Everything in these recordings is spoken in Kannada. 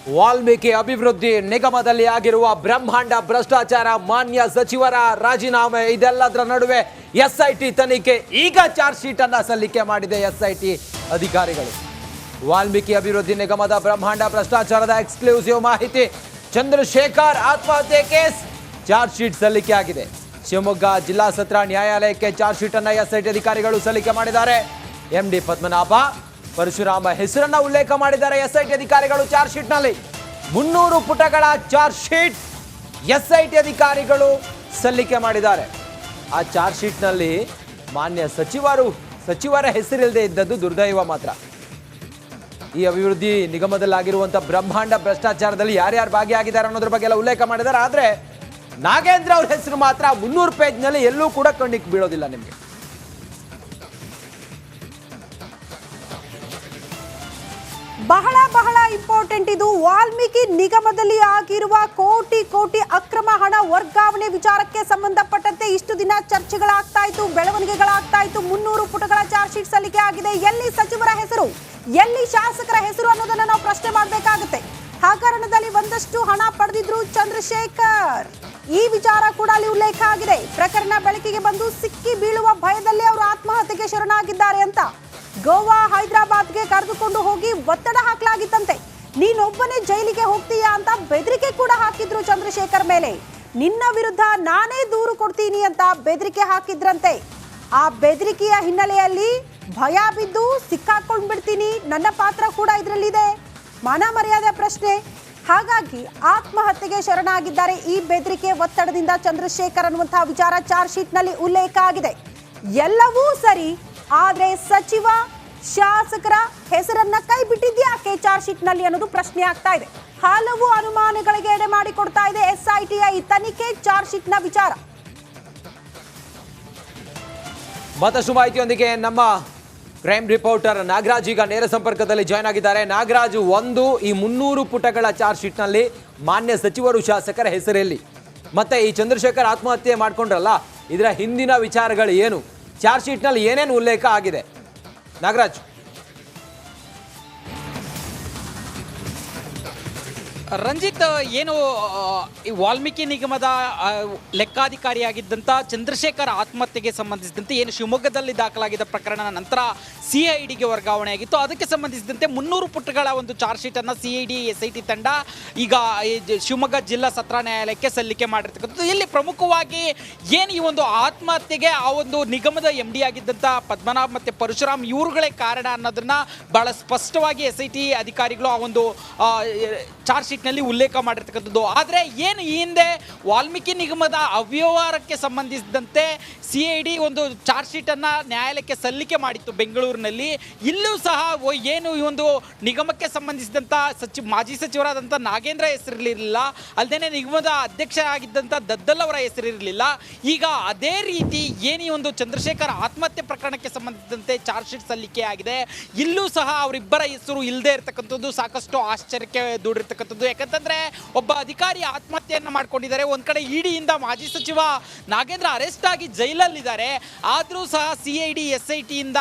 ವಾಲ್ಮೀಕಿ ಅಭಿವೃದ್ಧಿ ನಿಗಮದಲ್ಲಿ ಆಗಿರುವ ಬ್ರಹ್ಮಾಂಡ ಭ್ರಷ್ಟಾಚಾರ, ಮಾನ್ಯ ಸಚಿವರ ರಾಜೀನಾಮೆ, ಇದೆಲ್ಲದರ ನಡುವೆ ಎಸ್ಐಟಿ ತನಿಖೆ. ಈಗ ಚಾರ್ಜ್ ಶೀಟ್ ಅನ್ನ ಸಲ್ಲಿಕೆ ಮಾಡಿದೆ ಎಸ್ಐಟಿ ಅಧಿಕಾರಿಗಳು. ವಾಲ್ಮೀಕಿ ಅಭಿವೃದ್ಧಿ ನಿಗಮದ ಬ್ರಹ್ಮಾಂಡ ಭ್ರಷ್ಟಾಚಾರದ ಎಕ್ಸ್ಕ್ಲೂಸಿವ್ ಮಾಹಿತಿ. ಚಂದ್ರಶೇಖರ್ ಆತ್ಮಹತ್ಯೆ ಕೇಸ್ ಚಾರ್ಜ್ ಶೀಟ್ ಸಲ್ಲಿಕೆ ಆಗಿದೆ. ಶಿವಮೊಗ್ಗ ಜಿಲ್ಲಾ ಸತ್ರ ನ್ಯಾಯಾಲಯಕ್ಕೆ ಚಾರ್ಜ್ ಶೀಟ್ ಅನ್ನ ಎಸ್ಐಟಿ ಅಧಿಕಾರಿಗಳು ಸಲ್ಲಿಕೆ ಮಾಡಿದ್ದಾರೆ. ಎಂಡಿ ಪದ್ಮನಾಭ, ಪರಶುರಾಮ ಹೆಸರನ್ನ ಉಲ್ಲೇಖ ಮಾಡಿದ್ದಾರೆ ಎಸ್ಐಟಿ ಅಧಿಕಾರಿಗಳು. ಚಾರ್ಜ್ ಶೀಟ್ ನಲ್ಲಿ 300 ಪುಟಗಳ ಚಾರ್ಜ್ ಶೀಟ್ ಎಸ್ಐಟಿ ಅಧಿಕಾರಿಗಳು ಸಲ್ಲಿಕೆ ಮಾಡಿದ್ದಾರೆ. ಆ ಚಾರ್ಜ್ ಶೀಟ್ ನಲ್ಲಿ ಮಾನ್ಯ ಸಚಿವರ ಹೆಸರಿಲ್ಲದೆ ಇದ್ದದ್ದು ದುರ್ದೈವ ಮಾತ್ರ. ಈ ಅಭಿವೃದ್ಧಿ ನಿಗಮದಲ್ಲಾಗಿರುವಂತಹ ಬ್ರಹ್ಮಾಂಡ ಭ್ರಷ್ಟಾಚಾರದಲ್ಲಿ ಯಾರ್ಯಾರು ಭಾಗಿಯಾಗಿದ್ದಾರೆ ಅನ್ನೋದ್ರ ಬಗ್ಗೆ ಎಲ್ಲ ಉಲ್ಲೇಖ ಮಾಡಿದ್ದಾರೆ. ಆದ್ರೆ ನಾಗೇಂದ್ರ ಅವ್ರ ಹೆಸರು ಮಾತ್ರ 300 ಪೇಜ್ನಲ್ಲಿ ಎಲ್ಲೂ ಕೂಡ ಕಣ್ಣಿಗೆ ಬೀಳೋದಿಲ್ಲ ನಿಮಗೆ. ಬಹಳ ಇಂಪಾರ್ಟೆಂಟ್ ಇದು. ವಾಲ್ಮೀಕಿ ನಿಗಮದಲ್ಲಿ ಆಗಿರುವ ಕೋಟಿ ಅಕ್ರಮ ಹಣ ವರ್ಗಾವಣೆ ವಿಚಾರಕ್ಕೆ ಸಂಬಂಧಪಟ್ಟಂತೆ ಇಷ್ಟು ದಿನ ಚರ್ಚೆಗಳಾಗ್ತಾ ಇತ್ತು, ಬೆಳವಣಿಗೆಗಳಾಗ್ತಾ ಇತ್ತು. 300 ಪುಟಗಳ ಚಾರ್ಜ್ ಶೀಟ್ ಸಲ್ಲಿಕೆ ಆಗಿದೆ. ಎಲ್ಲಿ ಸಚಿವರ ಹೆಸರು, ಎಲ್ಲಿ ಶಾಸಕರ ಹೆಸರು ಅನ್ನೋದನ್ನ ನಾವು ಪ್ರಶ್ನೆ ಮಾಡಬೇಕಾಗುತ್ತೆ. ಹಗರಣದಲ್ಲಿ ಒಂದಷ್ಟು ಹಣ ಪಡೆದಿದ್ರು ಚಂದ್ರಶೇಖರ್, ಈ ವಿಚಾರ ಕೂಡ ಅಲ್ಲಿ ಉಲ್ಲೇಖ ಆಗಿದೆ. ಪ್ರಕರಣ ಬೆಳಕಿಗೆ ಬಂದು ಸಿಕ್ಕಿ ಬೀಳುವ ಭಯದಲ್ಲಿ ಅವರು ಆತ್ಮಹತ್ಯೆಗೆ ಶರಣಾಗಿದ್ದಾರೆ ಅಂತ ಗೋವಾ, ಹೈದರಾಬಾದ್ಗೆ ಕರೆದುಕೊಂಡು ಹೋಗಿ ಒತ್ತಡ ಹಾಕಲಾಗಿತ್ತಂತೆ. ನೀನೊಬ್ಬನೇ ಜೈಲಿಗೆ ಹೋಗ್ತೀಯಾ ಅಂತ ಬೆದರಿಕೆ ಕೂಡ ಹಾಕಿದ್ರು ಚಂದ್ರಶೇಖರ್ ಮೇಲೆ. ನಿನ್ನ ವಿರುದ್ಧ ನಾನೇ ದೂರು ಕೊಡ್ತೀನಿ ಅಂತ ಬೆದರಿಕೆ ಹಾಕಿದ್ರಂತೆ. ಆ ಬೆದರಿಕೆಯ ಹಿನ್ನೆಲೆಯಲ್ಲಿ ಭಯ ಬಿದ್ದು ಸಿಕ್ಕಾಕೊಂಡ್ ಬಿಡ್ತೀನಿ, ನನ್ನ ಪಾತ್ರ ಕೂಡ ಇದರಲ್ಲಿದೆ, ಮಾನ ಮರ್ಯಾದೆ ಪ್ರಶ್ನೆ, ಹಾಗಾಗಿ ಆತ್ಮಹತ್ಯೆಗೆ ಶರಣಾಗಿದ್ದಾರೆ. ಈ ಬೆದರಿಕೆ ಒತ್ತಡದಿಂದ ಚಂದ್ರಶೇಖರ್ ಅನ್ನುವಂತಹ ವಿಚಾರ ಚಾರ್ಜ್ ಶೀಟ್ ನಲ್ಲಿ ಉಲ್ಲೇಖ ಆಗಿದೆ. ಎಲ್ಲವೂ ಸರಿ, ಆದ್ರೆ ಸಚಿವ ಶಾಸಕರ ಹೆಸರನ್ನ ಕೈ ಬಿಟ್ಟಿದ್ಯಾಕೆ ಚಾರ್ಜ್ ಶೀಟ್ ನಲ್ಲಿ ಅನ್ನೋದು ಪ್ರಶ್ನೆ ಆಗ್ತಾ ಇದೆ. ಹಲವು ಅನುಮಾನಗಳಿಗೆ ಎಡೆ ಮಾಡಿಕೊಡ್ತಾ ಇದೆ ಎಸ್ಐಟಿಯ ಈ ತನಿಖೆ ಚಾರ್ಜ್ ಶೀಟ್ ನ ವಿಚಾರ. ಮತ್ತಷ್ಟು ಮಾಹಿತಿಯೊಂದಿಗೆ ನಮ್ಮ ಕ್ರೈಮ್ ರಿಪೋರ್ಟರ್ ನಾಗರಾಜ್ ಈಗ ನೇರ ಸಂಪರ್ಕದಲ್ಲಿ ಜಾಯ್ನ್ ಆಗಿದ್ದಾರೆ. ನಾಗರಾಜ್, ಈ 300 ಪುಟಗಳ ಚಾರ್ಜ್ ಶೀಟ್ ನಲ್ಲಿ ಮಾನ್ಯ ಸಚಿವರು, ಶಾಸಕರ ಹೆಸರಲ್ಲಿ, ಮತ್ತೆ ಈ ಚಂದ್ರಶೇಖರ್ ಆತ್ಮಹತ್ಯೆ ಮಾಡ್ಕೊಂಡ್ರಲ್ಲ, ಇದರ ಹಿಂದಿನ ವಿಚಾರಗಳು ಏನು, ಚಾರ್ಜ್ ಶೀಟ್ ನಲ್ಲಿ ಏನೇನು ಉಲ್ಲೇಖ ಆಗಿದೆ ನಾಗರಾಜ್? ರಂಜಿತ್, ಏನು ಈ ವಾಲ್ಮೀಕಿ ನಿಗಮದ ಲೆಕ್ಕಾಧಿಕಾರಿಯಾಗಿದ್ದಂಥ ಚಂದ್ರಶೇಖರ್ ಆತ್ಮಹತ್ಯೆಗೆ ಸಂಬಂಧಿಸಿದಂತೆ ಏನು ಶಿವಮೊಗ್ಗದಲ್ಲಿ ದಾಖಲಾಗಿದ್ದ ಪ್ರಕರಣ ನಂತರ CIDಗೆ ವರ್ಗಾವಣೆಯಾಗಿತ್ತು. ಅದಕ್ಕೆ ಸಂಬಂಧಿಸಿದಂತೆ 300 ಪುಟಗಳ ಒಂದು ಚಾರ್ಜ್ ಶೀಟನ್ನು CID SIT ತಂಡ ಈಗ ಶಿವಮೊಗ್ಗ ಜಿಲ್ಲಾ ಸತ್ರ ನ್ಯಾಯಾಲಯಕ್ಕೆ ಸಲ್ಲಿಕೆ ಮಾಡಿರ್ತಕ್ಕಂಥದ್ದು. ಇಲ್ಲಿ ಪ್ರಮುಖವಾಗಿ ಏನು ಈ ಒಂದು ಆತ್ಮಹತ್ಯೆಗೆ ಆ ಒಂದು ನಿಗಮದ MD ಆಗಿದ್ದಂಥ ಪದ್ಮನಾಭ್ ಮತ್ತು ಪರಶುರಾಮ್ ಇವರುಗಳೇ ಕಾರಣ ಅನ್ನೋದನ್ನ ಬಹಳ ಸ್ಪಷ್ಟವಾಗಿ SIT ಅಧಿಕಾರಿಗಳು ಆ ಒಂದು ಚಾರ್ಜ್ ಶೀಟ್ನಲ್ಲಿ ಉಲ್ಲೇಖ ಮಾಡಿರ್ತಕ್ಕಂಥದ್ದು. ಆದರೆ ಏನು ಈ ಹಿಂದೆ ವಾಲ್ಮೀಕಿ ನಿಗಮದ ಅವ್ಯವಹಾರಕ್ಕೆ ಸಂಬಂಧಿಸಿದಂತೆ CID ಒಂದು ಚಾರ್ಜ್ ಶೀಟನ್ನು ನ್ಯಾಯಾಲಯಕ್ಕೆ ಸಲ್ಲಿಕೆ ಮಾಡಿತ್ತು ಬೆಂಗಳೂರಿನಲ್ಲಿ. ಇಲ್ಲೂ ಸಹ ಏನು ಈ ಒಂದು ನಿಗಮಕ್ಕೆ ಸಂಬಂಧಿಸಿದಂಥ ಮಾಜಿ ಸಚಿವರಾದಂಥ ನಾಗೇಂದ್ರ ಹೆಸರಿರಲಿಲ್ಲ, ಅಲ್ಲದೆ ನಿಗಮದ ಅಧ್ಯಕ್ಷ ಆಗಿದ್ದಂಥ ದದ್ದಲ್ ಅವರ ಹೆಸರಿರಲಿಲ್ಲ. ಈಗ ಅದೇ ರೀತಿ ಏನು ಈ ಒಂದು ಚಂದ್ರಶೇಖರ್ ಆತ್ಮಹತ್ಯೆ ಪ್ರಕರಣಕ್ಕೆ ಸಂಬಂಧಿಸಿದಂತೆ ಚಾರ್ಜ್ ಶೀಟ್ ಸಲ್ಲಿಕೆ ಆಗಿದೆ. ಇಲ್ಲೂ ಸಹ ಅವರಿಬ್ಬರ ಹೆಸರು ಇಲ್ಲದೆ ಇರತಕ್ಕಂಥದ್ದು ಸಾಕಷ್ಟು ಆಶ್ಚರ್ಯಕ್ಕೆ ದೂಡಿರ್ತಕ್ಕಂಥದ್ದು. ಯಾಕಂತಂದ್ರೆ ಒಬ್ಬ ಅಧಿಕಾರಿ ಆತ್ಮಹತ್ಯೆಯನ್ನು ಮಾಡ್ಕೊಂಡಿದ್ದಾರೆ. ಒಂದ್ ಕಡೆ ಇಡಿಯಿಂದ ಮಾಜಿ ಸಚಿವ ನಾಗೇಂದ್ರ ಅರೆಸ್ಟ್ ಆಗಿ ಜೈಲಲ್ಲಿದ್ದಾರೆ. ಆದರೂ ಸಹ CID SIT ಇಂದ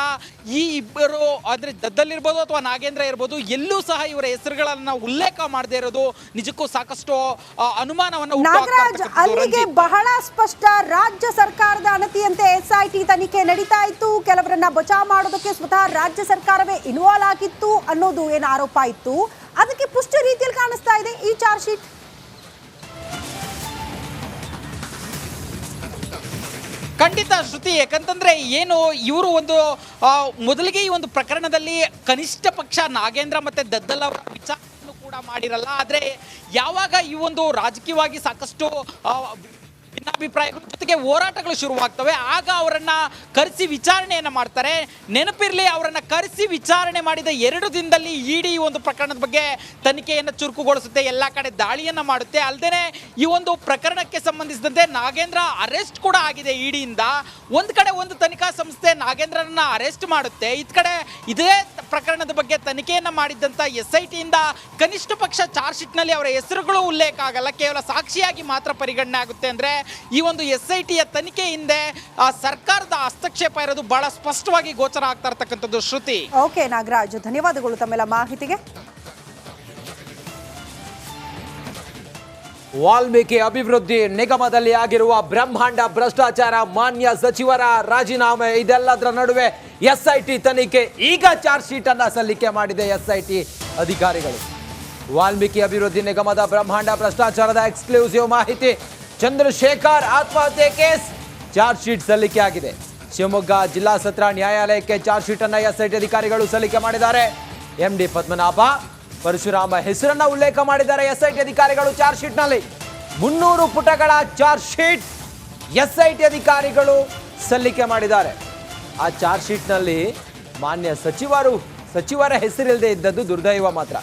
ಈ ಇಬ್ಬರು ಅಂದ್ರೆ ದದ್ದಲ್ಲಿರ್ಬೋದು ಅಥವಾ ನಾಗೇಂದ್ರ ಇರ್ಬೋದು, ಎಲ್ಲೂ ಸಹ ಇವರ ಹೆಸರುಗಳನ್ನ ಉಲ್ಲೇಖ ಮಾಡದೇ ಇರೋದು ನಿಜಕ್ಕೂ ಸಾಕಷ್ಟು ಅನುಮಾನವನ್ನು ನಾಗರಾಜ್, ಅಲ್ಲಿಗೆ ಬಹಳ ಸ್ಪಷ್ಟ. ರಾಜ್ಯ ಸರ್ಕಾರದ ಅಣತಿಯಂತೆ SIT ತನಿಖೆ ನಡೀತಾ ಇತ್ತು. ಕೆಲವರನ್ನ ಬಚಾವ್ ಮಾಡೋದಕ್ಕೆ ಸ್ವತಃ ರಾಜ್ಯ ಸರ್ಕಾರವೇ ಇನ್ವಾಲ್ವ್ ಆಗಿತ್ತು ಅನ್ನೋದು ಏನು ಆರೋಪ ಇತ್ತು, ಅದಕ್ಕೆ ಪುಷ್ಟ ರೀತಿಯಲ್ಲಿ ಕಾಣಿಸ್ತಾ ಇದೆ ಈ ಚಾರ್ಜ್ ಶೀಟ್. ಖಂಡಿತ ಶ್ರುತಿ, ಯಾಕಂತಂದ್ರೆ ಏನು ಇವರು ಒಂದು ಮೊದಲಿಗೆ ಈ ಒಂದು ಪ್ರಕರಣದಲ್ಲಿ ಕನಿಷ್ಠ ಪಕ್ಷ ನಾಗೇಂದ್ರ ಮತ್ತೆ ದದ್ದಲ್ ಅವರ ವಿಚಾರವನ್ನು ಕೂಡ ಮಾಡಿರಲ್ಲ. ಆದರೆ ಯಾವಾಗ ಈ ಒಂದು ರಾಜಕೀಯವಾಗಿ ಸಾಕಷ್ಟು ಭಿನ್ನಾಭಿಪ್ರಾಯಗಳ ಜೊತೆಗೆ ಹೋರಾಟಗಳು ಶುರುವಾಗ್ತವೆ, ಆಗ ಅವರನ್ನ ಕರೆಸಿ ವಿಚಾರಣೆಯನ್ನು ಮಾಡ್ತಾರೆ. ನೆನಪಿರಲಿ, ಅವರನ್ನ ಕರೆಸಿ ವಿಚಾರಣೆ ಮಾಡಿದ 2 ದಿನದಲ್ಲಿ ಇಡಿ ಒಂದು ಪ್ರಕರಣದ ಬಗ್ಗೆ ತನಿಖೆಯನ್ನು ಚುರುಕುಗೊಳಿಸುತ್ತೆ, ಎಲ್ಲ ಕಡೆ ದಾಳಿಯನ್ನು ಮಾಡುತ್ತೆ. ಅಲ್ಲದೆ ಈ ಒಂದು ಪ್ರಕರಣಕ್ಕೆ ಸಂಬಂಧಿಸಿದಂತೆ ನಾಗೇಂದ್ರ ಅರೆಸ್ಟ್ ಕೂಡ ಆಗಿದೆ ಇಡಿಯಿಂದ. ಒಂದು ಕಡೆ ಒಂದು ತನಿಖಾ ಸಂಸ್ಥೆ ನಾಗೇಂದ್ರನನ್ನ ಅರೆಸ್ಟ್ ಮಾಡುತ್ತೆ, ಇದ್ ಕಡೆ ಇದೇ ಪ್ರಕರಣದ ಬಗ್ಗೆ ತನಿಖೆಯನ್ನು ಮಾಡಿದ್ದಂಥ SIT ಇಂದ ಕನಿಷ್ಠ ಪಕ್ಷ ಚಾರ್ಜ್ ಶೀಟ್ನಲ್ಲಿ ಅವರ ಹೆಸರುಗಳು ಉಲ್ಲೇಖ ಆಗಲ್ಲ, ಕೇವಲ ಸಾಕ್ಷಿಯಾಗಿ ಮಾತ್ರ ಪರಿಗಣನೆ ಆಗುತ್ತೆ. ಅಂದ್ರೆ ಈ ಒಂದು SITಯ ತನಿಖೆ ಹಿಂದೆ ಸರ್ಕಾರದ ಹಸ್ತಕ್ಷೇಪ ಇರೋದು ಬಹಳ ಸ್ಪಷ್ಟವಾಗಿ ಗೋಚರ ಆಗ್ತಾ ಇರತಕ್ಕಂಥದ್ದು ಶ್ರುತಿ. ಓಕೆ ನಾಗರಾಜ್, ಧನ್ಯವಾದಗಳು ತಮ್ಮೆಲ್ಲ ಮಾಹಿತಿಗೆ. ವಾಲ್ಮೀಕಿ ಅಭಿವೃದ್ಧಿ ನಿಗಮದಲ್ಲಿ ಆಗಿರುವ ಬ್ರಹ್ಮಾಂಡ ಭ್ರಷ್ಟಾಚಾರ, ಮಾನ್ಯ ಸಚಿವರ ರಾಜೀನಾಮೆ, ಇದೆಲ್ಲದರ ನಡುವೆ ಎಸ್ಐಟಿ ತನಿಖೆ ಈಗ ಚಾರ್ಜ್ ಶೀಟ್ ಅನ್ನ ಸಲ್ಲಿಕೆ ಮಾಡಿದೆ ಎಸ್ಐಟಿ ಅಧಿಕಾರಿಗಳು. ವಾಲ್ಮೀಕಿ ಅಭಿವೃದ್ಧಿ ನಿಗಮದ ಬ್ರಹ್ಮಾಂಡ ಭ್ರಷ್ಟಾಚಾರದ ಎಕ್ಸ್ಕ್ಲೂಸಿವ್ ಮಾಹಿತಿ. ಚಂದ್ರಶೇಖರ್ ಆತ್ಮಹತ್ಯೆ ಕೇಸ್ ಚಾರ್ಜ್ ಶೀಟ್ ಸಲ್ಲಿಕೆ ಆಗಿದೆ. ಶಿವಮೊಗ್ಗ ಜಿಲ್ಲಾ ಸತ್ರ ನ್ಯಾಯಾಲಯಕ್ಕೆ ಚಾರ್ಜ್ ಶೀಟ್ ಅನ್ನ ಎಸ್ಐಟಿ ಅಧಿಕಾರಿಗಳು ಸಲ್ಲಿಕೆ ಮಾಡಿದ್ದಾರೆ. ಎಂಡಿ ಪದ್ಮನಾಭ, ಪರಶುರಾಮ ಹೆಸರನ್ನ ಉಲ್ಲೇಖ ಮಾಡಿದ್ದಾರೆ ಎಸ್ಐಟಿ ಅಧಿಕಾರಿಗಳು. ಚಾರ್ಜ್ ಶೀಟ್ ನಲ್ಲಿ 300 ಪುಟಗಳ ಚಾರ್ಜ್ ಶೀಟ್ ಎಸ್ಐಟಿ ಅಧಿಕಾರಿಗಳು ಸಲ್ಲಿಕೆ ಮಾಡಿದ್ದಾರೆ. ಆ ಚಾರ್ಜ್ ಶೀಟ್ ನಲ್ಲಿ ಮಾನ್ಯ ಸಚಿವರ ಹೆಸರಿಲ್ಲದೆ ಇದ್ದದ್ದು ದುರ್ದೈವ ಮಾತ್ರ.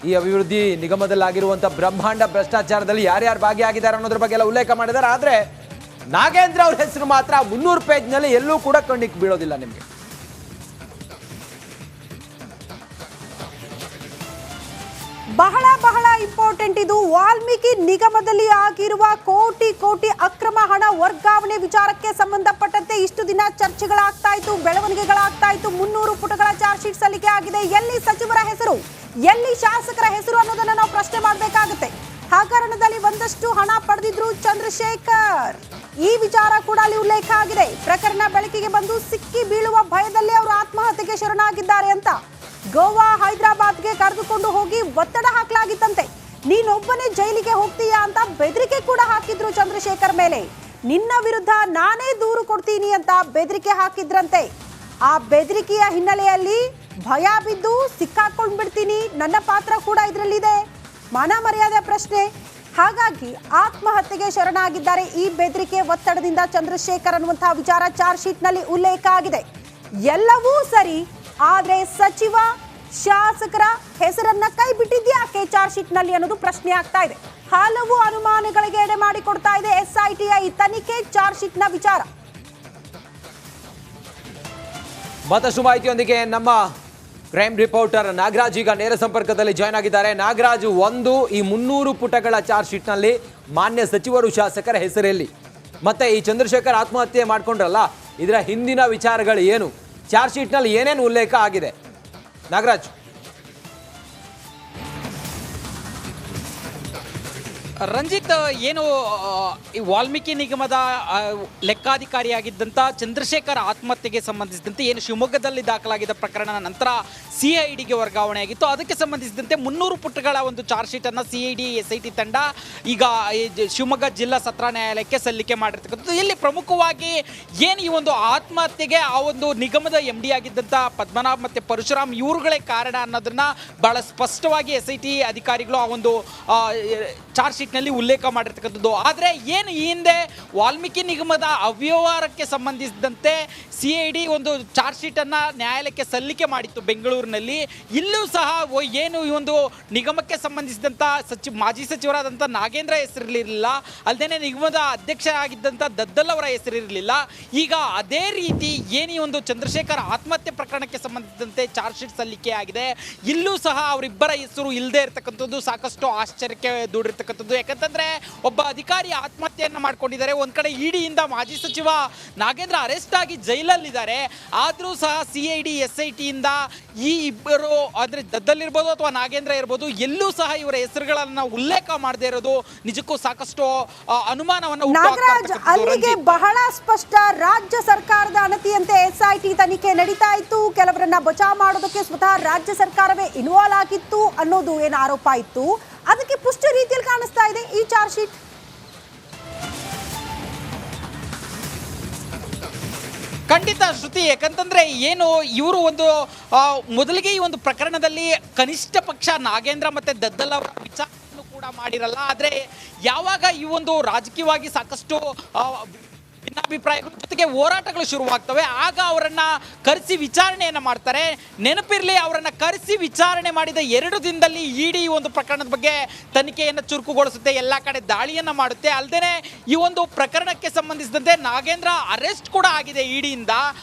ಈ ಅಭಿವೃದ್ಧಿ ನಿಗಮದಲ್ಲಾಗಿರುವಂತಹ ಬ್ರಹ್ಮಾಂಡ ಭ್ರಷ್ಟಾಚಾರದಲ್ಲಿ ಯಾರ್ಯಾರು ಭಾಗಿಯಾಗಿದ್ದಾರೆ ಅನ್ನೋದ್ರ ಬಗ್ಗೆ ಎಲ್ಲ ಉಲ್ಲೇಖ ಮಾಡಿದ್ದಾರೆ. ಆದ್ರೆ ನಾಗೇಂದ್ರ ಅವ್ರ ಹೆಸರು ಮಾತ್ರ 300 ಪೇಜ್ನಲ್ಲಿ ಎಲ್ಲೂ ಕೂಡ ಕಣ್ಣಿಗೆ ಬೀಳೋದಿಲ್ಲ ನಿಮಗೆ. ಬಹಳ ಇಂಪಾರ್ಟೆಂಟ್ ಇದು. ವಾಲ್ಮೀಕಿ ನಿಗಮದಲ್ಲಿ ಆಗಿರುವ ಕೋಟಿ ಅಕ್ರಮ ಹಣ ವರ್ಗಾವಣೆ ವಿಚಾರಕ್ಕೆ ಸಂಬಂಧಪಟ್ಟಂತೆ ಇಷ್ಟು ದಿನ ಚರ್ಚೆಗಳಾಗ್ತಾ ಇತ್ತು, ಬೆಳವಣಿಗೆಗಳಾಗ್ತಾ ಇತ್ತು. 300 ಪುಟಗಳ ಚಾರ್ಜ್ ಶೀಟ್ ಸಲ್ಲಿಕೆ ಆಗಿದೆ. ಎಲ್ಲಿ ಸಚಿವರ ಹೆಸರು, ಎಲ್ಲಿ ಶಾಸಕರ ಹೆಸರು ಅನ್ನೋದನ್ನ ನಾವು ಪ್ರಶ್ನೆ ಮಾಡಬೇಕಾಗುತ್ತೆ. ಹಗರಣದಲ್ಲಿ ಒಂದಷ್ಟು ಹಣ ಪಡೆದಿದ್ರು ಚಂದ್ರಶೇಖರ್, ಈ ವಿಚಾರ ಕೂಡ ಅಲ್ಲಿ ಉಲ್ಲೇಖ ಆಗಿದೆ. ಪ್ರಕರಣ ಬೆಳಕಿಗೆ ಬಂದು ಸಿಕ್ಕಿ ಬೀಳುವ ಭಯದಲ್ಲಿ ಅವರು ಆತ್ಮಹತ್ಯೆಗೆ ಶರಣಾಗಿದ್ದಾರೆ ಅಂತ ಗೋವಾ, ಹೈದರಾಬಾದ್ಗೆ ಕರೆದುಕೊಂಡು ಹೋಗಿ ಒತ್ತಡ ಹಾಕಲಾಗಿತ್ತಂತೆ. ನೀನೊಬ್ಬನೇ ಜೈಲಿಗೆ ಹೋಗ್ತೀಯಾ ಅಂತ ಬೆದರಿಕೆ ಕೂಡ ಹಾಕಿದ್ರು ಚಂದ್ರಶೇಖರ್ ಮೇಲೆ. ನಿನ್ನ ವಿರುದ್ಧ ನಾನೇ ದೂರು ಕೊಡ್ತೀನಿ ಅಂತ ಬೆದರಿಕೆ ಹಾಕಿದ್ರಂತೆ. ಆ ಬೆದರಿಕೆಯ ಹಿನ್ನೆಲೆಯಲ್ಲಿ ಭಯ ಬಿದ್ದು ಸಿಕ್ಕಾಕೊಂಡ್ ಬಿಡ್ತೀನಿ, ನನ್ನ ಪಾತ್ರ ಕೂಡ ಇದರಲ್ಲಿದೆ, ಮಾನ ಮರ್ಯಾದೆ ಪ್ರಶ್ನೆ. ಹಾಗಾಗಿ ಆತ್ಮಹತ್ಯೆಗೆ ಶರಣಾಗಿದ್ದಾರೆ. ಈ ಬೆದರಿಕೆ ಒತ್ತಡದಿಂದ ಚಂದ್ರಶೇಖರ್ ಅನ್ನುವಂತಹ ವಿಚಾರ ಚಾರ್ಜ್ ಶೀಟ್ ನಲ್ಲಿ ಉಲ್ಲೇಖ ಆಗಿದೆ. ಎಲ್ಲವೂ ಸರಿ, ಆದ್ರೆ ಸಚಿವ ಶಾಸಕರ ಹೆಸರನ್ನ ಕೈ ಬಿಟ್ಟಿದ್ಯಾಕೆ ಚಾರ್ಜ್ ಶೀಟ್ ನಲ್ಲಿ ಅನ್ನೋದು ಪ್ರಶ್ನೆ ಆಗ್ತಾ ಇದೆ. ಹಲವು ಅನುಮಾನಗಳಿಗೆ ಎಡೆ ಮಾಡಿಕೊಡ್ತಾ ಇದೆ ಎಸ್ಐಟಿಯ ಈ ತನಿಖೆ ಚಾರ್ಜ್ ಶೀಟ್ ನ ವಿಚಾರ. ಮತ್ತಷ್ಟು ಮಾಹಿತಿಯೊಂದಿಗೆ ನಮ್ಮ ಕ್ರೈಮ್ ರಿಪೋರ್ಟರ್ ನಾಗರಾಜ್ ಈಗ ನೇರ ಸಂಪರ್ಕದಲ್ಲಿ ಜಾಯ್ನ್ ಆಗಿದ್ದಾರೆ. ನಾಗರಾಜ್, ಈ 300 ಪುಟಗಳ ಚಾರ್ಜ್ ಶೀಟ್ ನಲ್ಲಿ ಮಾನ್ಯ ಸಚಿವರು, ಶಾಸಕರ ಹೆಸರಲ್ಲಿ, ಮತ್ತೆ ಈ ಚಂದ್ರಶೇಖರ್ ಆತ್ಮಹತ್ಯೆ ಮಾಡ್ಕೊಂಡ್ರಲ್ಲ, ಇದರ ಹಿಂದಿನ ವಿಚಾರಗಳು ಏನು, ಚಾರ್ಜ್ ಶೀಟ್ ನಲ್ಲಿ ಏನೇನು ಉಲ್ಲೇಖ ಆಗಿದೆ? ನಾಗರಾಜ್. ರಂಜಿತ್, ಏನು ಈ ವಾಲ್ಮೀಕಿ ನಿಗಮದ ಲೆಕ್ಕಾಧಿಕಾರಿಯಾಗಿದ್ದಂಥ ಚಂದ್ರಶೇಖರ್ ಆತ್ಮಹತ್ಯೆಗೆ ಸಂಬಂಧಿಸಿದಂತೆ ಏನು ಶಿವಮೊಗ್ಗದಲ್ಲಿ ದಾಖಲಾಗಿದ್ದ ಪ್ರಕರಣ ನಂತರ CIDಗೆ ವರ್ಗಾವಣೆಯಾಗಿತ್ತು. ಅದಕ್ಕೆ ಸಂಬಂಧಿಸಿದಂತೆ 300 ಪುಟಗಳ ಒಂದು ಚಾರ್ಜ್ ಶೀಟನ್ನು CID SIT ತಂಡ ಈಗ ಶಿವಮೊಗ್ಗ ಜಿಲ್ಲಾ ಸತ್ರ ನ್ಯಾಯಾಲಯಕ್ಕೆ ಸಲ್ಲಿಕೆ ಮಾಡಿರ್ತಕ್ಕಂಥದ್ದು. ಇಲ್ಲಿ ಪ್ರಮುಖವಾಗಿ ಏನು ಈ ಒಂದು ಆತ್ಮಹತ್ಯೆಗೆ ಆ ಒಂದು ನಿಗಮದ MD ಆಗಿದ್ದಂಥ ಪದ್ಮನಾಭ್ ಮತ್ತು ಪರಶುರಾಮ್ ಇವರುಗಳೇ ಕಾರಣ ಅನ್ನೋದನ್ನ ಬಹಳ ಸ್ಪಷ್ಟವಾಗಿ SIT ಅಧಿಕಾರಿಗಳು ಆ ಒಂದು ಚಾರ್ಜ್ ಶೀಟ್ನಲ್ಲಿ ಉಲ್ಲೇಖ ಮಾಡಿರ್ತಕ್ಕಂಥದ್ದು. ಆದರೆ ಏನು ಈ ಹಿಂದೆ ವಾಲ್ಮೀಕಿ ನಿಗಮದ ಅವ್ಯವಹಾರಕ್ಕೆ ಸಂಬಂಧಿಸಿದಂತೆ CID ಒಂದು ಚಾರ್ಜ್ ಶೀಟನ್ನು ನ್ಯಾಯಾಲಯಕ್ಕೆ ಸಲ್ಲಿಕೆ ಮಾಡಿತ್ತು ಬೆಂಗಳೂರಿನಲ್ಲಿ. ಇಲ್ಲೂ ಸಹ ಏನು ಈ ಒಂದು ನಿಗಮಕ್ಕೆ ಸಂಬಂಧಿಸಿದಂಥ ಮಾಜಿ ಸಚಿವರಾದಂಥ ನಾಗೇಂದ್ರ ಹೆಸರಿರಲಿಲ್ಲ, ಅಲ್ಲದೆ ನಿಗಮದ ಅಧ್ಯಕ್ಷ ಆಗಿದ್ದಂಥ ದದ್ದಲ್ ಅವರ ಹೆಸರಿರಲಿಲ್ಲ. ಈಗ ಅದೇ ರೀತಿ ಏನು ಈ ಒಂದು ಚಂದ್ರಶೇಖರ್ ಆತ್ಮಹತ್ಯೆ ಪ್ರಕರಣಕ್ಕೆ ಸಂಬಂಧಿಸಿದಂತೆ ಚಾರ್ಜ್ ಶೀಟ್ ಸಲ್ಲಿಕೆ ಆಗಿದೆ. ಇಲ್ಲೂ ಸಹ ಅವರಿಬ್ಬರ ಹೆಸರು ಇಲ್ಲದೆ ಇರತಕ್ಕಂಥದ್ದು ಸಾಕಷ್ಟು ಆಶ್ಚರ್ಯಕ್ಕೆ ದೂಡಿರ್ತಕ್ಕಂಥದ್ದು. ಯಾಕಂತಂದ್ರೆ ಒಬ್ಬ ಅಧಿಕಾರಿ ಆತ್ಮಹತ್ಯೆಯನ್ನು ಮಾಡ್ಕೊಂಡಿದ್ದಾರೆ. ಒಂದ್ ಕಡೆ ಇಡಿಯಿಂದ ಮಾಜಿ ಸಚಿವ ನಾಗೇಂದ್ರ ಅರೆಸ್ಟ್ ಆಗಿ ಜೈಲಲ್ಲಿದ್ದಾರೆ. ಆದರೂ ಸಹ CID SIT ಇಂದ ಈ ಇಬ್ಬರು ಅಂದ್ರೆ ದದ್ದಲ್ಲಿರ್ಬೋದು ಅಥವಾ ನಾಗೇಂದ್ರ ಇರ್ಬೋದು, ಎಲ್ಲೂ ಸಹ ಇವರ ಹೆಸರುಗಳನ್ನ ಉಲ್ಲೇಖ ಮಾಡದೇ ಇರೋದು ನಿಜಕ್ಕೂ ಸಾಕಷ್ಟು ಅನುಮಾನವನ್ನು ನಾಗರಾಜ್, ಅಲ್ಲಿಗೆ ಬಹಳ ಸ್ಪಷ್ಟ. ರಾಜ್ಯ ಸರ್ಕಾರದ ಅಣತಿಯಂತೆ SIT ತನಿಖೆ ನಡೀತಾ ಇತ್ತು. ಕೆಲವರನ್ನ ಬಚಾವ್ ಮಾಡೋದಕ್ಕೆ ಸ್ವತಃ ರಾಜ್ಯ ಸರ್ಕಾರವೇ ಇನ್ವಾಲ್ವ್ ಆಗಿತ್ತು ಅನ್ನೋದು ಏನು ಆರೋಪ ಇತ್ತು, ಅದಕ್ಕೆ ಪುಷ್ಟಿ ರೀತಿಯಲ್ಲಿ ಕಾಣಿಸ್ತಾ ಇದೆ ಈ ಚಾರ್ಜ್ ಶೀಟ್. ಖಂಡಿತ ಶ್ರುತಿ, ಯಾಕಂತಂದ್ರೆ ಏನು ಇವರು ಒಂದು ಮೊದಲಿಗೆ ಈ ಒಂದು ಪ್ರಕರಣದಲ್ಲಿ ಕನಿಷ್ಠ ಪಕ್ಷ ನಾಗೇಂದ್ರ ಮತ್ತೆ ದದ್ದಲ್ ಅವರ ವಿಚಾರವನ್ನು ಕೂಡ ಮಾಡಿರಲ್ಲ. ಆದರೆ ಯಾವಾಗ ಈ ಒಂದು ರಾಜಕೀಯವಾಗಿ ಸಾಕಷ್ಟು ಭಿನ್ನಾಭಿಪ್ರಾಯಗಳ ಜೊತೆಗೆ ಹೋರಾಟಗಳು ಶುರುವಾಗ್ತವೆ, ಆಗ ಅವರನ್ನ ಕರೆಸಿ ವಿಚಾರಣೆಯನ್ನು ಮಾಡ್ತಾರೆ. ನೆನಪಿರಲಿ, ಅವರನ್ನ ಕರೆಸಿ ವಿಚಾರಣೆ ಮಾಡಿದ 2 ದಿನದಲ್ಲಿ ಇಡಿ ಒಂದು ಪ್ರಕರಣದ ಬಗ್ಗೆ ತನಿಖೆಯನ್ನು ಚುರುಕುಗೊಳಿಸುತ್ತೆ, ಎಲ್ಲ ಕಡೆ ದಾಳಿಯನ್ನು ಮಾಡುತ್ತೆ. ಅಲ್ಲದೆ ಈ ಒಂದು ಪ್ರಕರಣಕ್ಕೆ ಸಂಬಂಧಿಸಿದಂತೆ ನಾಗೇಂದ್ರ ಅರೆಸ್ಟ್ ಕೂಡ ಆಗಿದೆ ಇಡಿಯಿಂದ.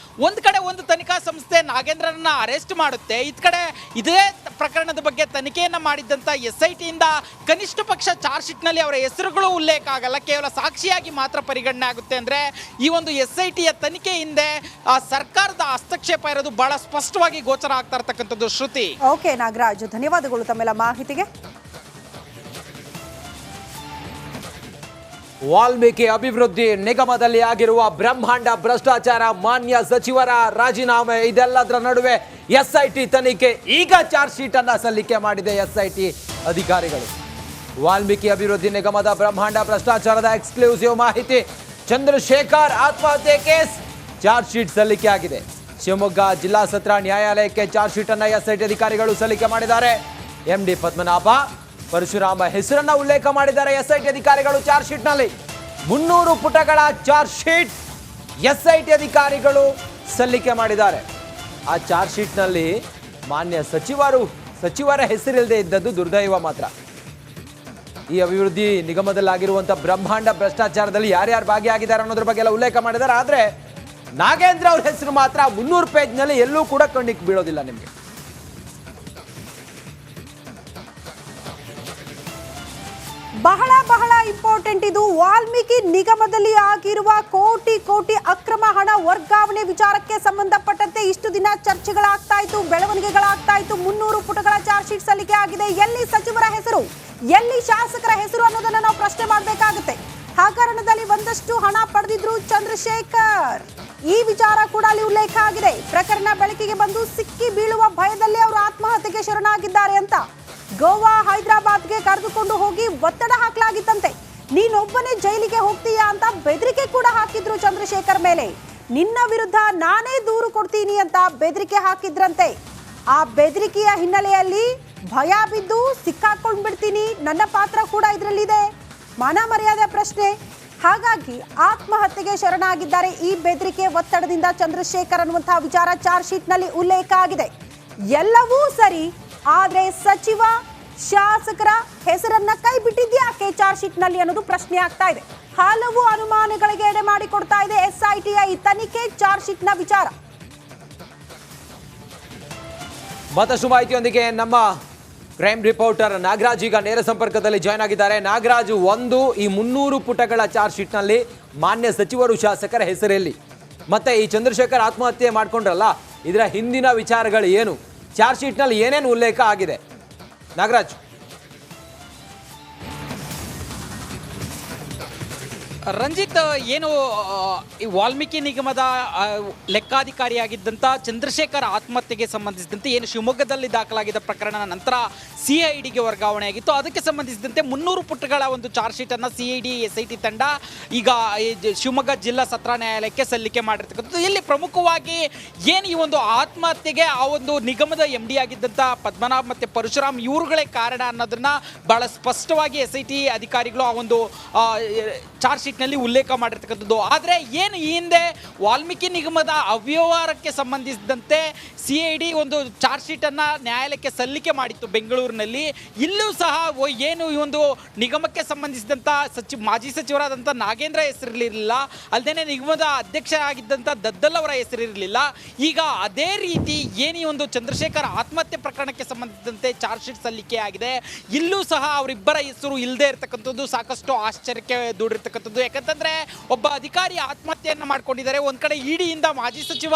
ಒಂದು ಕಡೆ ಒಂದು ತನಿಖಾ ಸಂಸ್ಥೆ ನಾಗೇಂದ್ರರನ್ನ ಅರೆಸ್ಟ್ ಮಾಡುತ್ತೆ, ಇದ್ ಕಡೆ ಇದೇ ಪ್ರಕರಣದ ಬಗ್ಗೆ ತನಿಖೆಯನ್ನು ಮಾಡಿದ್ದಂಥ SIT ಇಂದ ಕನಿಷ್ಠ ಪಕ್ಷ ಚಾರ್ಜ್ ಶೀಟ್ನಲ್ಲಿ ಅವರ ಹೆಸರುಗಳು ಉಲ್ಲೇಖ ಆಗಲ್ಲ, ಕೇವಲ ಸಾಕ್ಷಿಯಾಗಿ ಮಾತ್ರ ಪರಿಗಣನೆ ಆಗುತ್ತೆ. ಅಂದ್ರೆ ಈ ಒಂದು SITಯ ತನಿಖೆ ಹಿಂದೆ ಸರ್ಕಾರದ ಹಸ್ತಕ್ಷೇಪ ಇರೋದು ಬಹಳ ಸ್ಪಷ್ಟವಾಗಿ ಗೋಚರ ಆಗ್ತಾ ಇರತಕ್ಕಂಥದ್ದು. ಶ್ರುತಿ. ಓಕೆ ನಾಗರಾಜ್, ಧನ್ಯವಾದಗಳು ತಮ್ಮೆಲ್ಲ ಮಾಹಿತಿಗೆ. ವಾಲ್ಮೀಕಿ ಅಭಿವೃದ್ಧಿ ನಿಗಮದಲ್ಲಿ ಆಗಿರುವ ಬ್ರಹ್ಮಾಂಡ ಭ್ರಷ್ಟಾಚಾರ, ಮಾನ್ಯ ಸಚಿವರ ರಾಜೀನಾಮೆ, ಇದೆಲ್ಲದರ ನಡುವೆ ಎಸ್ಐಟಿ ತನಿಖೆ ಈಗ ಚಾರ್ಜ್ ಶೀಟ್ ಅನ್ನ ಸಲ್ಲಿಕೆ ಮಾಡಿದೆ ಎಸ್ಐಟಿ ಅಧಿಕಾರಿಗಳು. ವಾಲ್ಮೀಕಿ ಅಭಿವೃದ್ಧಿ ನಿಗಮದ ಬ್ರಹ್ಮಾಂಡ ಭ್ರಷ್ಟಾಚಾರದ ಎಕ್ಸ್ಕ್ಲೂಸಿವ್ ಮಾಹಿತಿ. ಚಂದ್ರಶೇಖರ್ ಆತ್ಮಹತ್ಯೆ ಕೇಸ್ ಚಾರ್ಜ್ ಶೀಟ್ ಸಲ್ಲಿಕೆ ಆಗಿದೆ. ಶಿವಮೊಗ್ಗ ಜಿಲ್ಲಾ ಸತ್ರ ನ್ಯಾಯಾಲಯಕ್ಕೆ ಚಾರ್ಜ್ ಶೀಟ್ ಅನ್ನ ಎಸ್ಐಟಿ ಅಧಿಕಾರಿಗಳು ಸಲ್ಲಿಕೆ ಮಾಡಿದ್ದಾರೆ. ಎಂಡಿ ಪದ್ಮನಾಭ, ಪರಶುರಾಮ ಹೆಸರನ್ನ ಉಲ್ಲೇಖ ಮಾಡಿದ್ದಾರೆ ಎಸ್ಐಟಿ ಅಧಿಕಾರಿಗಳು. ಚಾರ್ಜ್ ಶೀಟ್ ನಲ್ಲಿ 300 ಪುಟಗಳ ಚಾರ್ಜ್ ಶೀಟ್ ಎಸ್ಐಟಿ ಅಧಿಕಾರಿಗಳು ಸಲ್ಲಿಕೆ ಮಾಡಿದ್ದಾರೆ. ಆ ಚಾರ್ಜ್ ಶೀಟ್ ನಲ್ಲಿ ಮಾನ್ಯ ಸಚಿವರ ಹೆಸರಿಲ್ಲದೆ ಇದ್ದದ್ದು ದುರ್ದೈವ ಮಾತ್ರ. ಈ ಅಭಿವೃದ್ಧಿ ನಿಗಮದಲ್ಲಾಗಿರುವಂತಹ ಬ್ರಹ್ಮಾಂಡ ಭ್ರಷ್ಟಾಚಾರದಲ್ಲಿ ಯಾರ್ಯಾರು ಭಾಗಿಯಾಗಿದ್ದಾರೆ ಅನ್ನೋದ್ರ ಬಗ್ಗೆ ಎಲ್ಲ ಉಲ್ಲೇಖ ಮಾಡಿದ್ದಾರೆ. ಆದ್ರೆ ನಾಗೇಂದ್ರ ಅವ್ರ ಹೆಸರು ಮಾತ್ರ 300 ಪೇಜ್ನಲ್ಲಿ ಎಲ್ಲೂ ಕೂಡ ಕಣ್ಣಿಗೆ ಬೀಳೋದಿಲ್ಲ ನಿಮಗೆ. ಬಹಳ ಇಂಪಾರ್ಟೆಂಟ್ ಇದು. ವಾಲ್ಮೀಕಿ ನಿಗಮದಲ್ಲಿ ಆಗಿರುವ ಕೋಟಿ ಅಕ್ರಮ ಹಣ ವರ್ಗಾವಣೆ ವಿಚಾರಕ್ಕೆ ಸಂಬಂಧಪಟ್ಟಂತೆ ಇಷ್ಟು ದಿನ ಚರ್ಚೆಗಳಾಗ್ತಾ ಇತ್ತು, ಬೆಳವಣಿಗೆಗಳಾಗ್ತಾ ಇತ್ತು. 300 ಪುಟಗಳ ಚಾರ್ಜ್ ಶೀಟ್ ಸಲ್ಲಿಕೆ ಆಗಿದೆ. ಎಲ್ಲಿ ಸಚಿವರ ಹೆಸರು, ಎಲ್ಲಿ ಶಾಸಕರ ಹೆಸರು ಅನ್ನೋದನ್ನ ನಾವು ಪ್ರಶ್ನೆ ಮಾಡಬೇಕಾಗುತ್ತೆ. ಹಗರಣದಲ್ಲಿ ಒಂದಷ್ಟು ಹಣ ಪಡೆದಿದ್ರು ಚಂದ್ರಶೇಖರ್, ಈ ವಿಚಾರ ಕೂಡ ಅಲ್ಲಿ ಉಲ್ಲೇಖ ಆಗಿದೆ. ಪ್ರಕರಣ ಬೆಳಕಿಗೆ ಬಂದು ಸಿಕ್ಕಿ ಬೀಳುವ ಭಯದಲ್ಲಿ ಅವರು ಆತ್ಮಹತ್ಯೆಗೆ ಶರಣಾಗಿದ್ದಾರೆ ಅಂತ ಗೋವಾ, ಹೈದರಾಬಾದ್ಗೆ ಕರೆದುಕೊಂಡು ಹೋಗಿ ಒತ್ತಡ ಹಾಕಲಾಗಿತ್ತಂತೆ. ನೀನೊಬ್ಬನೇ ಜೈಲಿಗೆ ಹೋಗ್ತೀಯಾ ಅಂತ ಬೆದರಿಕೆ ಕೂಡ ಹಾಕಿದ್ರು ಚಂದ್ರಶೇಖರ್ ಮೇಲೆ. ನಿನ್ನ ವಿರುದ್ಧ ನಾನೇ ದೂರು ಕೊಡ್ತೀನಿ ಅಂತ ಬೆದರಿಕೆ ಹಾಕಿದ್ರಂತೆ. ಆ ಬೆದರಿಕೆಯ ಹಿನ್ನೆಲೆಯಲ್ಲಿ ಭಯ ಬಿದ್ದು ಸಿಕ್ಕಾಕೊಂಡ್ಬಿಡ್ತೀನಿ, ನನ್ನ ಪಾತ್ರ ಕೂಡ ಇದರಲ್ಲಿದೆ, ಮಾನ ಮರ್ಯಾದೆ ಪ್ರಶ್ನೆ, ಹಾಗಾಗಿ ಆತ್ಮಹತ್ಯೆಗೆ ಶರಣಾಗಿದ್ದಾರೆ. ಈ ಬೆದರಿಕೆ ಒತ್ತಡದಿಂದ ಚಂದ್ರಶೇಖರ್ ಅನ್ನುವಂತಹ ವಿಚಾರ ಚಾರ್ಜ್ ಶೀಟ್ ನಲ್ಲಿ ಉಲ್ಲೇಖ ಆಗಿದೆ. ಎಲ್ಲವೂ ಸರಿ, ಆದ್ರೆ ಸಚಿವ ಶಾಸಕರ ಹೆಸರನ್ನ ಕೈ ಬಿಟ್ಟಿದ್ಯಾಕೆ ಚಾರ್ಜ್ ಶೀಟ್ ನಲ್ಲಿ ಅನ್ನೋದು ಪ್ರಶ್ನೆ ಆಗ್ತಾ ಇದೆ. ಹಲವು ಅನುಮಾನಗಳಿಗೆ ಎಡೆ ಮಾಡಿಕೊಡ್ತಾ ಇದೆ ಎಸ್ಐಟಿಯ ಈ ತನಿಖೆ ಚಾರ್ಜ್ ಶೀಟ್ ನ ವಿಚಾರ. ಮತ್ತಷ್ಟು ಮಾಹಿತಿಯೊಂದಿಗೆ ನಮ್ಮ ಕ್ರೈಮ್ ರಿಪೋರ್ಟರ್ ನಾಗರಾಜ್ ಈಗ ನೇರ ಸಂಪರ್ಕದಲ್ಲಿ ಜಾಯ್ನ್ ಆಗಿದ್ದಾರೆ. ನಾಗರಾಜ್, ಈ 300 ಪುಟಗಳ ಚಾರ್ಜ್ ಶೀಟ್ ನಲ್ಲಿ ಮಾನ್ಯ ಸಚಿವರು, ಶಾಸಕರ ಹೆಸರಲ್ಲಿ, ಮತ್ತೆ ಈ ಚಂದ್ರಶೇಖರ್ ಆತ್ಮಹತ್ಯೆ ಮಾಡ್ಕೊಂಡ್ರಲ್ಲ, ಇದರ ಹಿಂದಿನ ವಿಚಾರಗಳು ಏನು, ಚಾರ್ಜ್ ಶೀಟ್ ನಲ್ಲಿ ಏನೇನು ಉಲ್ಲೇಖ ಆಗಿದೆ ನಾಗರಾಜ್? ರಂಜಿತ್, ಏನು ಈ ವಾಲ್ಮೀಕಿ ನಿಗಮದ ಲೆಕ್ಕಾಧಿಕಾರಿಯಾಗಿದ್ದಂಥ ಚಂದ್ರಶೇಖರ್ ಆತ್ಮಹತ್ಯೆಗೆ ಸಂಬಂಧಿಸಿದಂತೆ ಏನು ಶಿವಮೊಗ್ಗದಲ್ಲಿ ದಾಖಲಾಗಿದ್ದ ಪ್ರಕರಣ ನಂತರ CIDಗೆ ವರ್ಗಾವಣೆಯಾಗಿತ್ತು. ಅದಕ್ಕೆ ಸಂಬಂಧಿಸಿದಂತೆ 300 ಪುಟಗಳ ಒಂದು ಚಾರ್ಜ್ ಶೀಟನ್ನು CID SIT ತಂಡ ಈಗ ಶಿವಮೊಗ್ಗ ಜಿಲ್ಲಾ ಸತ್ರ ನ್ಯಾಯಾಲಯಕ್ಕೆ ಸಲ್ಲಿಕೆ ಮಾಡಿರ್ತಕ್ಕಂಥದ್ದು. ಇಲ್ಲಿ ಪ್ರಮುಖವಾಗಿ ಏನು ಈ ಒಂದು ಆತ್ಮಹತ್ಯೆಗೆ ಆ ಒಂದು ನಿಗಮದ MD ಆಗಿದ್ದಂಥ ಪದ್ಮನಾಭ್ ಮತ್ತು ಪರಶುರಾಮ್ ಇವರುಗಳೇ ಕಾರಣ ಅನ್ನೋದನ್ನ ಬಹಳ ಸ್ಪಷ್ಟವಾಗಿ SIT ಅಧಿಕಾರಿಗಳು ಆ ಒಂದು ಚಾರ್ಜ್ ಶೀಟ್ನಲ್ಲಿ ಉಲ್ಲೇಖ ಮಾಡಿರ್ತಕ್ಕಂಥದ್ದು. ಆದರೆ ಏನು ಈ ಹಿಂದೆ ವಾಲ್ಮೀಕಿ ನಿಗಮದ ಅವ್ಯವಹಾರಕ್ಕೆ ಸಂಬಂಧಿಸಿದಂತೆ CID ಒಂದು ಚಾರ್ಜ್ ಶೀಟನ್ನು ನ್ಯಾಯಾಲಯಕ್ಕೆ ಸಲ್ಲಿಕೆ ಮಾಡಿತ್ತು ಬೆಂಗಳೂರಿನಲ್ಲಿ. ಇಲ್ಲೂ ಸಹ ಏನು ಈ ಒಂದು ನಿಗಮಕ್ಕೆ ಸಂಬಂಧಿಸಿದಂಥ ಮಾಜಿ ಸಚಿವರಾದಂಥ ನಾಗೇಂದ್ರ ಹೆಸರಿರಲಿಲ್ಲ, ಅಲ್ಲದೆ ನಿಗಮದ ಅಧ್ಯಕ್ಷರಾಗಿದ್ದಂಥ ದದ್ದಲ್ ಅವರ ಹೆಸರಿರಲಿಲ್ಲ. ಈಗ ಅದೇ ರೀತಿ ಏನು ಈ ಒಂದು ಚಂದ್ರಶೇಖರ್ ಆತ್ಮಹತ್ಯೆ ಪ್ರಕರಣಕ್ಕೆ ಸಂಬಂಧಿಸಿದಂತೆ ಚಾರ್ಜ್ ಶೀಟ್ ಸಲ್ಲಿಕೆ ಆಗಿದೆ. ಇಲ್ಲೂ ಸಹ ಅವರಿಬ್ಬರ ಹೆಸರು ಇಲ್ಲದೆ ಇರತಕ್ಕಂಥದ್ದು ಸಾಕಷ್ಟು ಆಶ್ಚರ್ಯಕ್ಕೆ ದೂಡಿರ್ತಕ್ಕಂಥದ್ದು. ಯಾಕಂತಂದ್ರೆ ಒಬ್ಬ ಅಧಿಕಾರಿ ಆತ್ಮಹತ್ಯೆಯನ್ನು ಮಾಡ್ಕೊಂಡಿದ್ದಾರೆ. ಒಂದ್ ಕಡೆ ಇಡಿಯಿಂದ ಮಾಜಿ ಸಚಿವ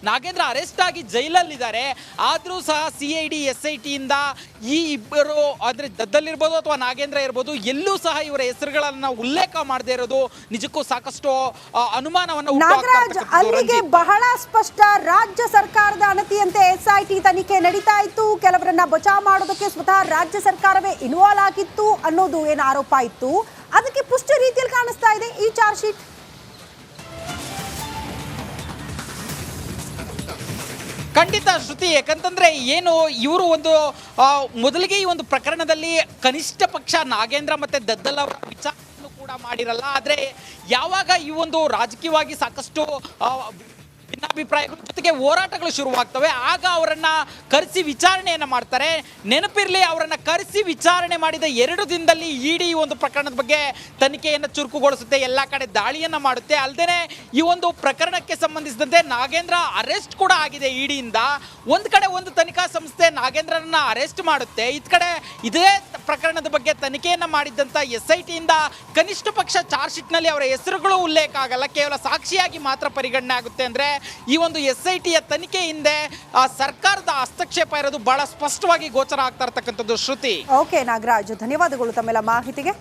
ನಾಗೇಂದ್ರ ಅರೆಸ್ಟ್ ಆಗಿ ಜೈಲಲ್ಲಿದ್ದಾರೆ. ಆದರೂ ಸಹ CID SIT ಇಂದ ಈ ಇಬ್ಬರು ಅಂದ್ರೆ ದದ್ದಲ್ಲಿರ್ಬೋದು ಅಥವಾ ನಾಗೇಂದ್ರ ಇರ್ಬೋದು, ಎಲ್ಲೂ ಸಹ ಇವರ ಹೆಸರುಗಳನ್ನ ಉಲ್ಲೇಖ ಮಾಡದೇ ಇರೋದು ನಿಜಕ್ಕೂ ಸಾಕಷ್ಟು ಅನುಮಾನವನ್ನು ನಾಗರಾಜ್, ಅಲ್ಲಿಗೆ ಬಹಳ ಸ್ಪಷ್ಟ. ರಾಜ್ಯ ಸರ್ಕಾರದ ಅಣತಿಯಂತೆ SIT ತನಿಖೆ ನಡೀತಾ ಇತ್ತು. ಕೆಲವರನ್ನ ಬಚಾವ್ ಮಾಡೋದಕ್ಕೆ ಸ್ವತಃ ರಾಜ್ಯ ಸರ್ಕಾರವೇ ಇನ್ವಾಲ್ವ್ ಆಗಿತ್ತು ಅನ್ನೋದು ಏನು ಆರೋಪ ಇತ್ತು, ಅದಕ್ಕೆ ಪುಷ್ಟಿ ರೀತಿಯಲ್ಲಿ ಕಾಣಿಸ್ತಾ ಇದೆ ಈ ಚಾರ್ಜ್ ಶೀಟ್. ಖಂಡಿತ ಶ್ರುತಿ, ಯಾಕಂತಂದ್ರೆ ಏನು ಇವರು ಒಂದು ಮೊದಲಿಗೆ ಈ ಒಂದು ಪ್ರಕರಣದಲ್ಲಿ ಕನಿಷ್ಠ ಪಕ್ಷ ನಾಗೇಂದ್ರ ಮತ್ತೆ ದದ್ದಲ್ ಅವರ ವಿಚಾರವನ್ನು ಕೂಡ ಮಾಡಿರಲ್ಲ. ಆದರೆ ಯಾವಾಗ ಈ ಒಂದು ರಾಜಕೀಯವಾಗಿ ಸಾಕಷ್ಟು ಭಿನ್ನಾಭಿಪ್ರಾಯಗಳ ಜೊತೆಗೆ ಹೋರಾಟಗಳು ಶುರುವಾಗ್ತವೆ, ಆಗ ಅವರನ್ನ ಕರೆಸಿ ವಿಚಾರಣೆಯನ್ನು ಮಾಡ್ತಾರೆ. ನೆನಪಿರಲಿ, ಅವರನ್ನ ಕರೆಸಿ ವಿಚಾರಣೆ ಮಾಡಿದ 2 ದಿನದಲ್ಲಿ ಇಡಿ ಒಂದು ಪ್ರಕರಣದ ಬಗ್ಗೆ ತನಿಖೆಯನ್ನು ಚುರುಕುಗೊಳಿಸುತ್ತೆ, ಎಲ್ಲ ಕಡೆ ದಾಳಿಯನ್ನು ಮಾಡುತ್ತೆ. ಅಲ್ಲದೆ ಈ ಒಂದು ಪ್ರಕರಣಕ್ಕೆ ಸಂಬಂಧಿಸಿದಂತೆ ನಾಗೇಂದ್ರ ಅರೆಸ್ಟ್ ಕೂಡ ಆಗಿದೆ ಇಡಿಯಿಂದ. ಒಂದು ಕಡೆ ಒಂದು ತನಿಖಾ ಸಂಸ್ಥೆ ನಾಗೇಂದ್ರನನ್ನ ಅರೆಸ್ಟ್ ಮಾಡುತ್ತೆ, ಇದ್ ಕಡೆ ಇದೇ ಪ್ರಕರಣದ ಬಗ್ಗೆ ತನಿಖೆಯನ್ನು ಮಾಡಿದ್ದಂಥ SIT ಇಂದ ಕನಿಷ್ಠ ಪಕ್ಷ ಚಾರ್ಜ್ ಶೀಟ್ನಲ್ಲಿ ಅವರ ಹೆಸರುಗಳು ಉಲ್ಲೇಖ ಆಗಲ್ಲ, ಕೇವಲ ಸಾಕ್ಷಿಯಾಗಿ ಮಾತ್ರ ಪರಿಗಣನೆ ಆಗುತ್ತೆ. ಅಂದ್ರೆ ಈ ಒಂದು SITಯ ತನಿಖೆ ಹಿಂದೆ ಸರ್ಕಾರದ ಹಸ್ತಕ್ಷೇಪ ಇರೋದು ಬಹಳ ಸ್ಪಷ್ಟವಾಗಿ ಗೋಚರ ಆಗ್ತಾ ಇರತಕ್ಕಂಥದ್ದು ಶ್ರುತಿ. ಓಕೆ ನಾಗರಾಜ್, ಧನ್ಯವಾದಗಳು ತಮ್ಮೆಲ್ಲ ಮಾಹಿತಿಗೆ.